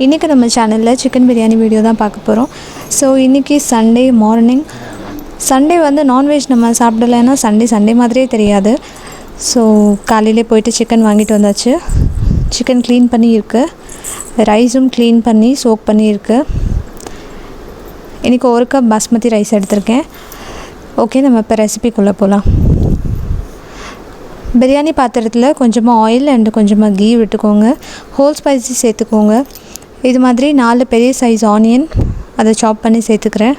இன்றைக்கி நம்ம சேனலில் சிக்கன் பிரியாணி வீடியோ தான் பார்க்க போகிறோம். ஸோ இன்றைக்கி சண்டே மார்னிங். சண்டே வந்து நான்வெஜ் நம்ம சாப்பிடலைன்னா சண்டே மாதிரியே தெரியாது. ஸோ காலையிலே போயிட்டு சிக்கன் வாங்கிட்டு வந்தாச்சு. சிக்கன் க்ளீன் பண்ணி இருக்குது, ரைஸும் க்ளீன் பண்ணி சோக் பண்ணியிருக்கு. இன்றைக்கி 1 கப் பாஸ்மதி ரைஸ் எடுத்திருக்கேன். ஓகே, நம்ம இப்போ ரெசிபிக்குள்ளே போகலாம். பிரியாணி பாத்திரத்தில் கொஞ்சமாக ஆயில் அண்டு கொஞ்சமாக கீ விட்டுக்கோங்க. ஹோல் ஸ்பைசி சேர்த்துக்கோங்க. இது மாதிரி 4 பெரிய சைஸ் ஆனியன் அதை சாப் பண்ணி சேர்த்துக்கிறேன்.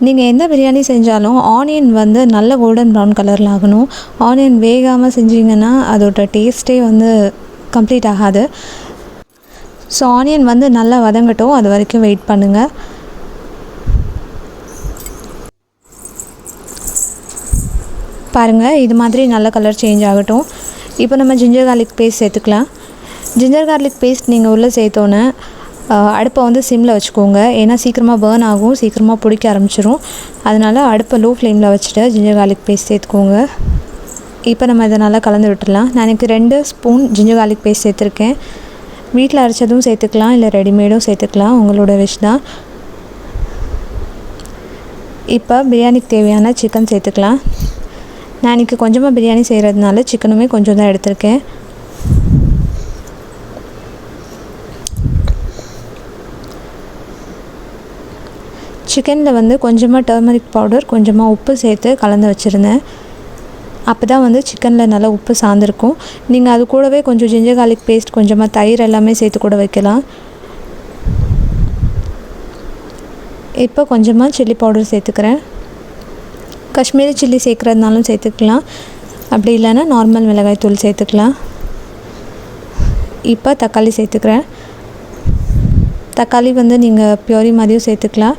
நீங்கள் எந்த பிரியாணி செஞ்சாலும் ஆனியன் வந்து நல்ல கோல்டன் ப்ரௌன் கலரில் ஆகணும். ஆனியன் வேகாமல் செஞ்சிங்கன்னா அதோட டேஸ்ட்டே வந்து கம்ப்ளீட் ஆகாது. ஸோ ஆனியன் வந்து நல்லா வதங்கட்டும், அது வரைக்கும் வெயிட் பண்ணுங்கள். பாருங்கள், இது மாதிரி நல்ல கலர் சேஞ்ச் ஆகட்டும். இப்போ நம்ம ஜிஞ்சர் கார்லிக் பேஸ்ட் சேர்த்துக்கலாம். ஜிஞ்சர் கார்லிக் பேஸ்ட் நீங்கள் உள்ளே சேர்த்தோன்னே அடுப்பை வந்து சிம்மில் வச்சுக்கோங்க. ஏன்னா சீக்கிரமாக பேர்ன் ஆகும், சீக்கிரமாக பிடிக்க ஆரம்பிச்சிடும். அதனால் அடுப்பை லோ ஃப்ளேமில் வச்சுட்டு ஜிஞ்சர் கார்லிக் பேஸ்ட் சேர்த்துக்கோங்க. இப்போ நம்ம இதை நல்லா கலந்து விட்டுடலாம். நான் எனக்கு 2 ஸ்பூன் ஜிஞ்சர் கார்லிக் பேஸ்ட் சேர்த்துருக்கேன். வீட்டில் அரைச்சதும் சேர்த்துக்கலாம், இல்லை ரெடிமேடும் சேர்த்துக்கலாம், உங்களோட விஷ் தான். இப்போ பிரியாணிக்கு தேவையான சிக்கன் சேர்த்துக்கலாம். நான் இன்றைக்கி கொஞ்சமாக பிரியாணி செய்கிறதுனால சிக்கனுமே கொஞ்சம் தான் எடுத்திருக்கேன். சிக்கனில் வந்து கொஞ்சமாக டர்மரிக் பவுடர், கொஞ்சமாக உப்பு சேர்த்து கலந்து வச்சுருந்தேன். அப்போ தான் வந்து சிக்கனில் நல்லா உப்பு சார்ந்திருக்கும். நீங்கள் அது கூடவே கொஞ்சம் ஜிஞ்சர் கார்லிக் பேஸ்ட், கொஞ்சமாக தயிர் எல்லாமே சேர்த்து கூட வைக்கலாம். இப்போ கொஞ்சமாக சில்லி பவுடர் சேர்த்துக்கிறேன். காஷ்மீரி சில்லி சேர்க்குறதுனாலும் சேர்த்துக்கலாம், அப்படி இல்லைன்னா நார்மல் மிளகாய் தூள் சேர்த்துக்கலாம். இப்போ தக்காளி சேர்த்துக்கிறேன். தக்காளி வந்து நீங்கள் பியூரி மாதிரியும் சேர்த்துக்கலாம்,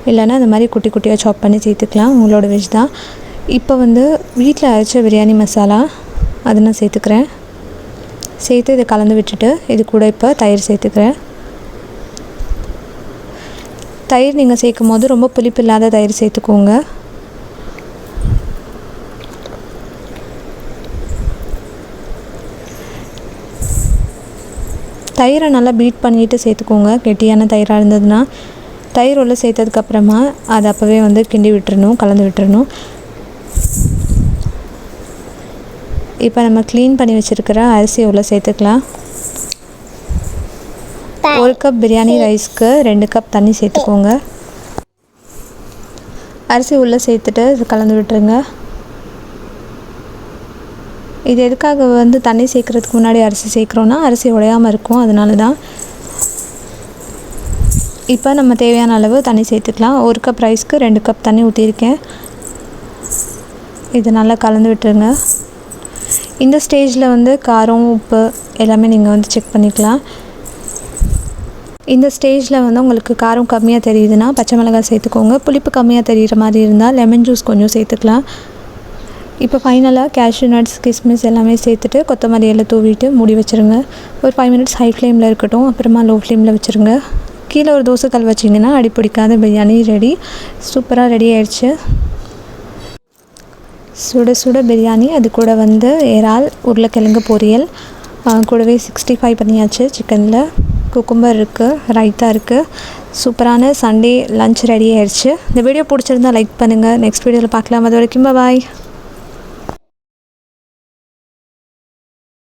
இல்லைன்னா இந்த மாதிரி குட்டி குட்டியாக சாப் பண்ணி சேர்த்துக்கலாம், உங்களோட விஷ் தான். இப்போ வந்து வீட்டில் அரைச்ச பிரியாணி மசாலா அதை நான் சேர்த்துக்கிறேன். சேர்த்து இதை கலந்து விட்டுட்டு இது கூட இப்போ தயிர் சேர்த்துக்கிறேன். தயிர் நீங்கள் சேர்க்கும் போது ரொம்ப புளிப்பு இல்லாத தயிர் சேர்த்துக்கோங்க. தயிரை நல்லா பீட் பண்ணிவிட்டு சேர்த்துக்கோங்க. கெட்டியான தயிராக இருந்ததுன்னா தயிர் உள்ள சேர்த்ததுக்கப்புறமா அதை அப்போவே வந்து கிண்டி விட்டுறணும், கலந்து விட்டுறணும். இப்போ நம்ம க்ளீன் பண்ணி வச்சுருக்கிற அரிசியை உள்ள சேர்த்துக்கலாம். 1 கப் பிரியாணி ரைஸ்க்கு 2 கப் தண்ணி சேர்த்துக்கோங்க. அரிசி உள்ளே சேர்த்துட்டு கலந்து விட்டுருங்க. இது எதுக்காக வந்து தண்ணி சேர்க்குறதுக்கு முன்னாடி அரிசி சேர்க்குறோன்னா அரிசி உடையாமல் இருக்கும், அதனால தான். இப்போ நம்ம தேவையான அளவு தண்ணி சேர்த்துக்கலாம். 1 கப் ரைஸ்க்கு 2 கப் தண்ணி ஊற்றிருக்கேன். இது நல்லா கலந்து விட்டுருங்க. இந்த ஸ்டேஜில் வந்து காரம், உப்பு எல்லாமே நீங்கள் வந்து செக் பண்ணிக்கலாம். இந்த ஸ்டேஜில் வந்து உங்களுக்கு காரம் கம்மியாக தெரியுதுன்னா பச்சை மிளகாய் சேர்த்துக்கோங்க. புளிப்பு கம்மியாக தெரிகிற மாதிரி இருந்தால் லெமன் ஜூஸ் கொஞ்சம் சேர்த்துக்கலாம். இப்போ ஃபைனலாக கேஷ்யூ நட்ஸ், கிஸ்மிஸ் எல்லாமே சேர்த்துட்டு கொத்தமல்லி எல்லாம் தூவிட்டு மூடி வச்சுருங்க. ஒரு 5 மினிட்ஸ் ஹை ஃப்ளேமில் இருக்கட்டும், அப்புறமா லோ ஃப்ளேமில் வச்சுருங்க. கீழே ஒரு தோசை கல் வச்சிங்கன்னா அடி பிடிக்காத பிரியாணி ரெடி. சூப்பராக ரெடி ஆயிடுச்சு. சுட சுட பிரியாணி, அது கூட வந்து இறால், உருளைக்கிழங்கு பொரியல், கூடவே 65 பண்ணியாச்சு. சிக்கனில் குக்கும்பர் இருக்குது, ரைத்தா இருக்குது. சூப்பரான சண்டே லன்ச் ரெடி ஆயிடுச்சு. இந்த வீடியோ பிடிச்சிருந்தா லைக் பண்ணுங்கள். நெக்ஸ்ட் வீடியோவில் பார்க்கலாம். அது வரைக்கும் பாய்.